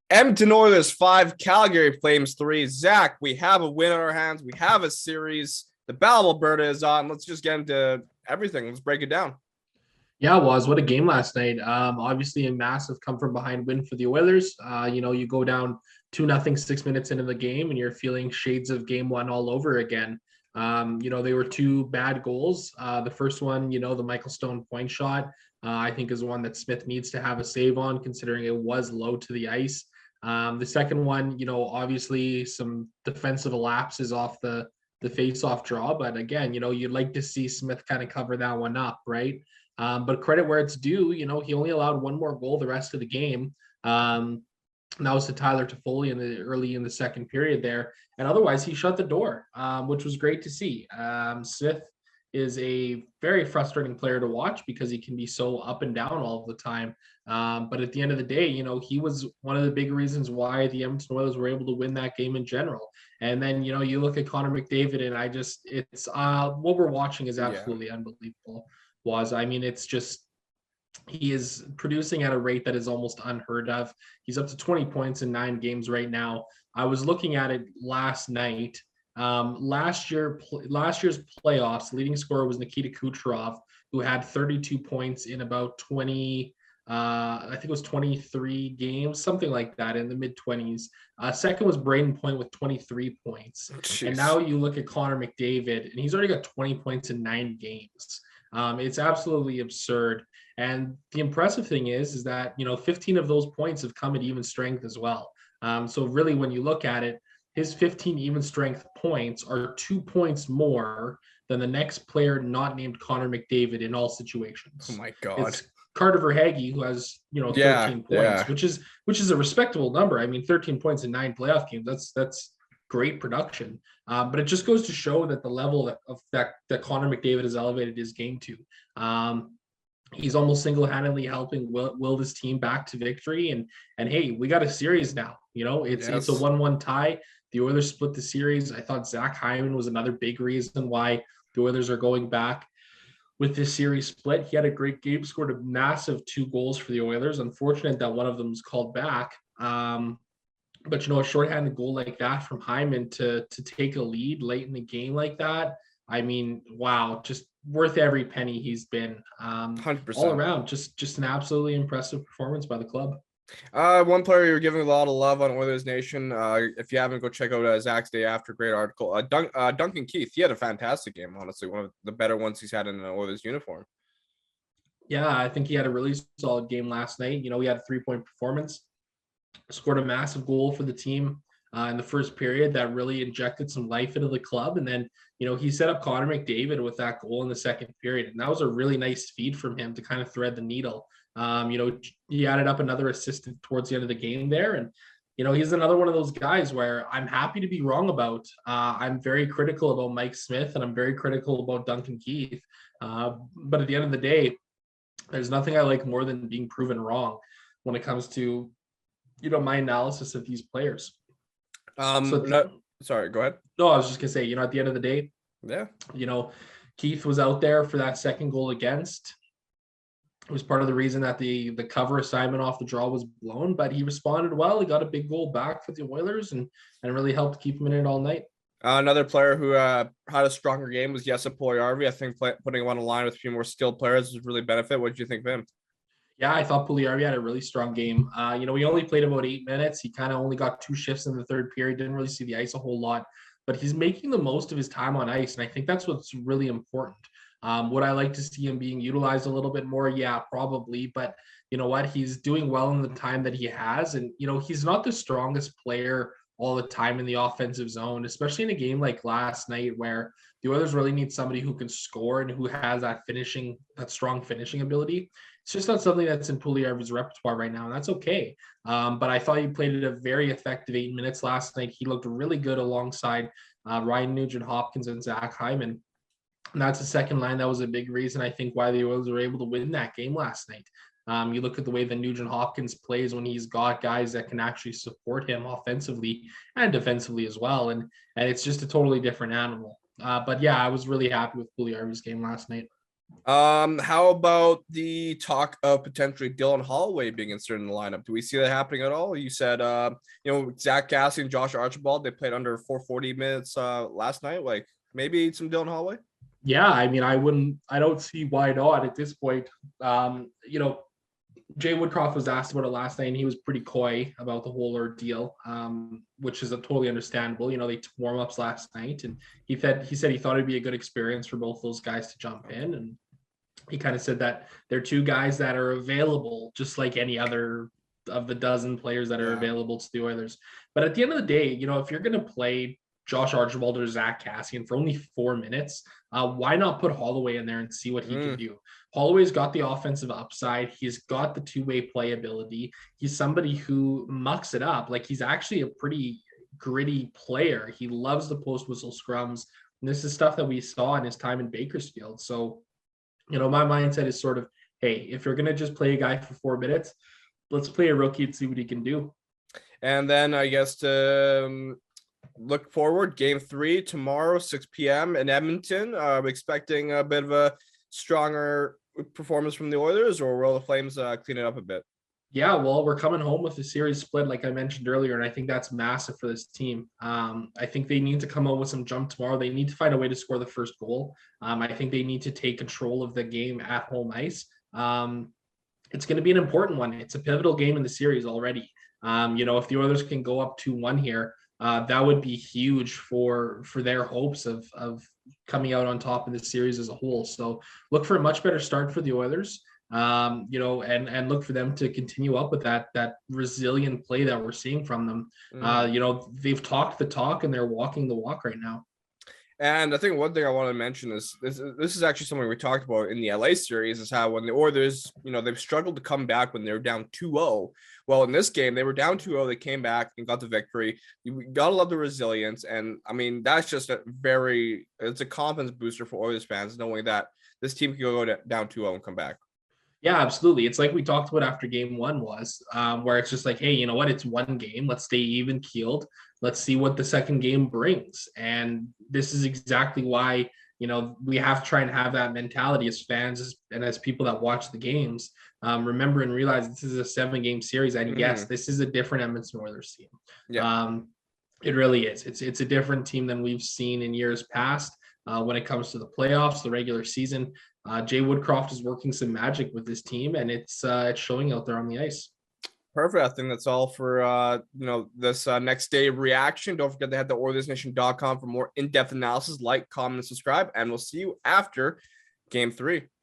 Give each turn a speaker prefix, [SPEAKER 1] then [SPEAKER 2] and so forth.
[SPEAKER 1] Edmonton Oilers 5, Calgary Flames 3. Zach, we have a win on our hands. We have a series. The Battle of Alberta is on. Let's just get into everything. Let's break it down.
[SPEAKER 2] Yeah, it was. What a game last night. Obviously a massive come from behind win for the Oilers. You go down 2-0 6 minutes into the game and you're feeling shades of game one all over again. They were two bad goals. The first one, the Michael Stone point shot, I think is one that Smith needs to have a save on, considering it was low to the ice. The second one, obviously some defensive lapses off the face-off draw. But again, you'd like to see Smith kind of cover that one up, right? But credit where it's due, he only allowed one more goal the rest of the game. And that was to Tyler Toffoli early in the second period there. And otherwise, he shut the door, which was great to see. Smith is a very frustrating player to watch because he can be so up and down all of the time. But at the end of the day, he was one of the big reasons why the Edmonton Oilers were able to win that game in general. And then, you look at Connor McDavid, and it's what we're watching is absolutely unbelievable. It's just, he is producing at a rate that is almost unheard of. He's up to 20 points in 9 games right now. I was looking at it last night. Last year's playoffs, leading scorer was Nikita Kucherov, who had 32 points in about 20, I think it was 23 games, something like that, in the mid-20s. Second was Braden Point with 23 points. Jeez. And now you look at Connor McDavid, and he's already got 20 points in 9 games. It's absolutely absurd. And the impressive thing is that, 15 of those points have come at even strength as well. So really, when you look at it, his 15 even strength points are 2 points more than the next player not named Connor McDavid in all situations.
[SPEAKER 1] Oh my God.
[SPEAKER 2] It's Carter Verhaeghe, who has, 13 points, which is a respectable number. 13 points in 9 playoff games. That's great production. But it just goes to show that the level that Connor McDavid has elevated his game to. He's almost single-handedly helping will this team back to victory. And hey, we got a series now. It's a 1-1 tie. The Oilers split the series. I thought Zach Hyman was another big reason why the Oilers are going back with this series split. He had a great game, scored a massive 2 goals for the Oilers. Unfortunate that one of them was called back. But a shorthanded goal like that from Hyman to take a lead late in the game like that, wow, just worth every penny he's been.
[SPEAKER 1] 100%.
[SPEAKER 2] All around, just an absolutely impressive performance by the club.
[SPEAKER 1] One player you're giving a lot of love on Oilers Nation. If you haven't, go check out Zach's Day After. Great article. Duncan Keith, he had a fantastic game, honestly. One of the better ones he's had in an Oilers uniform.
[SPEAKER 2] Yeah, I think he had a really solid game last night. He had a 3-point performance, scored a massive goal for the team in the first period that really injected some life into the club. And then, he set up Connor McDavid with that goal in the second period. And that was a really nice feed from him to kind of thread the needle. He added up another assist towards the end of the game there. And, he's another one of those guys where I'm happy to be wrong about. I'm very critical about Mike Smith, and I'm very critical about Duncan Keith. But at the end of the day, there's nothing I like more than being proven wrong when it comes to, my analysis of these players.
[SPEAKER 1] Sorry, go ahead.
[SPEAKER 2] No, I was just gonna say, at the end of the day,
[SPEAKER 1] yeah,
[SPEAKER 2] Keith was out there for that second goal against. It was part of the reason that the cover assignment off the draw was blown, but he responded well. He got a big goal back for the Oilers and really helped keep him in it all night.
[SPEAKER 1] Another player who had a stronger game was Jesse Puljujarvi. I think putting him on a line with a few more skilled players would really benefit. What did you think of him?
[SPEAKER 2] Yeah, I thought Puljujarvi had a really strong game. We only played about 8 minutes. He kind of only got 2 shifts in the third period, didn't really see the ice a whole lot, but he's making the most of his time on ice, and I think that's what's really important. Would I like to see him being utilized a little bit more? Yeah, probably, but you know what? He's doing well in the time that he has, and he's not the strongest player all the time in the offensive zone, especially in a game like last night where the Oilers really need somebody who can score and who has that strong finishing ability. It's just not something that's in Puljujarvi's repertoire right now, and that's okay. But I thought he played at a very effective 8 minutes last night. He looked really good alongside Ryan Nugent-Hopkins and Zach Hyman. And that's the second line. That was a big reason, I think, why the Oilers were able to win that game last night. You look at the way that Nugent-Hopkins plays when he's got guys that can actually support him offensively and defensively as well. And it's just a totally different animal. But yeah, I was really happy with Puljujarvi's game last night.
[SPEAKER 1] How about the talk of potentially Dylan Holloway being inserted in the lineup? Do we see that happening at all? You said, Zach Gassi and Josh Archibald, they played under 440 minutes last night. Like maybe some Dylan Holloway.
[SPEAKER 2] Yeah, I mean, I don't see why not at this point. Jay Woodcroft was asked about it last night, and he was pretty coy about the whole ordeal, which is totally understandable. They took warm-ups last night, and he said he thought it'd be a good experience for both those guys to jump in, and he kind of said that they're two guys that are available, just like any other of the dozen players that are available to the Oilers. But at the end of the day, if you're going to play Josh Archibald or Zach Cassian for only 4 minutes, why not put Holloway in there and see what he can do? Holloway's got the offensive upside. He's got the two-way playability. He's somebody who mucks it up. Like, he's actually a pretty gritty player. He loves the post-whistle scrums. And this is stuff that we saw in his time in Bakersfield. So, my mindset is sort of, hey, if you're going to just play a guy for 4 minutes, let's play a rookie and see what he can do.
[SPEAKER 1] And then I guess to look forward, game 3 tomorrow, 6 p.m. in Edmonton. Are we expecting a bit of a stronger performance from the Oilers, or will the Flames clean it up a bit?
[SPEAKER 2] Yeah, well, we're coming home with the series split, like I mentioned earlier, and I think that's massive for this team. I think they need to come out with some jump tomorrow. They need to find a way to score the first goal. I think they need to take control of the game at home ice. It's going to be an important one. It's a pivotal game in the series already. If the Oilers can go up 2-1 here, that would be huge for their hopes of coming out on top in the series as a whole. So look for a much better start for the Oilers. And look for them to continue up with that resilient play that we're seeing from them. They've talked the talk and they're walking the walk right now.
[SPEAKER 1] And I think one thing I want to mention is this is actually something we talked about in the LA series, is how when the Oilers, they've struggled to come back when they're down 2-0. Well, in this game, they were down 2-0. They came back and got the victory. You got to love the resilience. And I mean, that's just it's a confidence booster for Oilers fans, knowing that this team can go down 2-0 and come back.
[SPEAKER 2] Yeah, absolutely. It's like we talked about after game 1 was, where it's just like, hey, you know what? It's one game. Let's stay even keeled. Let's see what the second game brings. And this is exactly why, we have to try and have that mentality as fans and as people that watch the games. Remember and realize this is a 7-game series. And yes, this is a different Edmonton Oilers team. Yeah. It really is. It's a different team than we've seen in years past. When it comes to the playoffs, the regular season, Jay Woodcroft is working some magic with this team, and it's showing out there on the ice.
[SPEAKER 1] Perfect. I think that's all for this next day reaction. Don't forget to head to OilersNation.com for more in-depth analysis. Like, comment, and subscribe, and we'll see you after game 3.